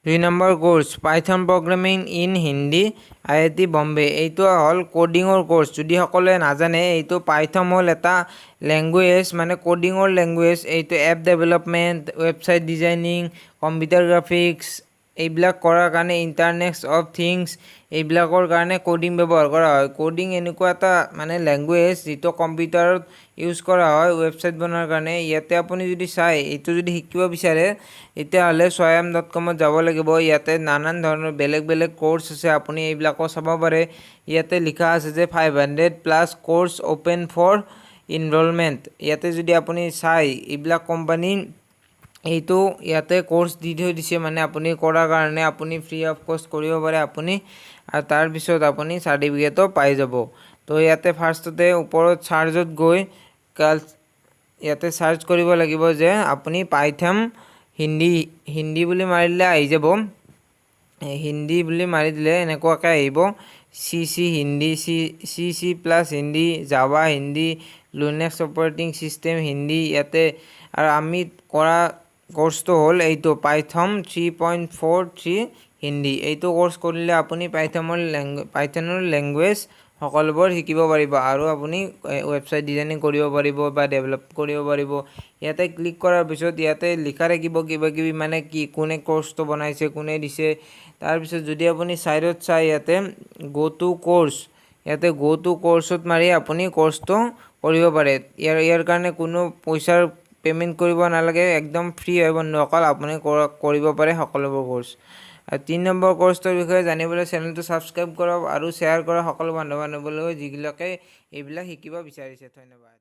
2 number course Python programming in Hindi IIT Bombay. এইটো হ'ল কোডিঙৰ course. যদি সকলোৱে নাজানে, এইটো পাইথন হ'ল এটা লেংগুৱেজ, মানে কোডিঙৰ লেংগুৱেজ। এইটো app development, website designing, computer graphics এইবিলাক কৰাৰ কাৰণে, ইণ্টাৰনেট অফ থিংছ এইবিলাকৰ কাৰণে কোডিং ব্যৱহাৰ কৰা হয়। কোডিং এনেকুৱা এটা মানে লেংগুৱেজ যিটো কম্পিউটাৰত ইউজ কৰা হয় ৱেবছাইট বনোৱাৰ কাৰণে। ইয়াতে আপুনি যদি চাই, এইটো যদি শিকিব বিচাৰে তেতিয়াহ'লে swayam.com যাব লাগিব। ইয়াতে নানান ধৰণৰ বেলেগ বেলেগ কোৰ্স আছে, আপুনি এইবিলাকো চাব পাৰে। ইয়াতে লিখা আছে যে 500+ কোৰ্স ওপেন ফৰ ইনৰলমেণ্ট। ইয়াতে যদি আপুনি চাই, এইবিলাক কোম্পানী এইটো ইয়াতে কোৰ্স দি থৈ দিছে, মানে আপুনি কৰাৰ কাৰণে আপুনি ফ্ৰী অফ কষ্ট কৰিব পাৰে আপুনি, আৰু তাৰপিছত আপুনি চাৰ্টিফিকেটো পাই যাব। তো ইয়াতে ফাৰ্ষ্টতে ওপৰত চাৰ্জত গৈ ইয়াতে চাৰ্চ কৰিব লাগিব যে আপুনি পাইথন হিন্দী বুলি মাৰিলে আহি যাব। হিন্দী বুলি মাৰি দিলে এনেকুৱাকৈ আহিব, C Hindi, C plus Hindi, Java Hindi, Linux operating system Hindi. ইয়াতে আৰু আমি কৰা কোৰ্সটো হ'ল এইটো পাইথন 3.43 হিন্দী। এইটো কোৰ্স কৰিলে আপুনি পাইথনৰ লেংগুৱেজ সকলোবোৰ শিকিব পাৰিব, আৰু আপুনি ৱেবছাইট ডিজাইনিং কৰিব পাৰিব বা ডেভেলপ কৰিব পাৰিব। ইয়াতে ক্লিক কৰাৰ পিছত ইয়াতে লিখা থাকিব কিবা কিবি, মানে কি কোনে কোৰ্সটো বনাইছে, কোনে দিছে। তাৰপিছত যদি আপুনি ছাইডত চাই, ইয়াতে গো টু কোৰ্স, ইয়াতে গো টু কোৰ্সত মাৰি আপুনি কোৰ্সটো কৰিব পাৰে। ইয়াৰ কাৰণে কোনো পইচাৰ পে'মেণ্ট কৰিব নালাগে, একদম ফ্ৰী হয় বন্ধুসকল। আপুনি কৰিব পাৰে সকলোবোৰ কোৰ্স। আৰু 3 নম্বৰ কোৰ্সটোৰ বিষয়ে জানিবলৈ চেনেলটো ছাবস্ক্ৰাইব কৰক আৰু শ্বেয়াৰ কৰক সকলো বন্ধু বান্ধৱীলৈ যিবিলাকে এইবিলাক শিকিব বিচাৰিছে। ধন্যবাদ।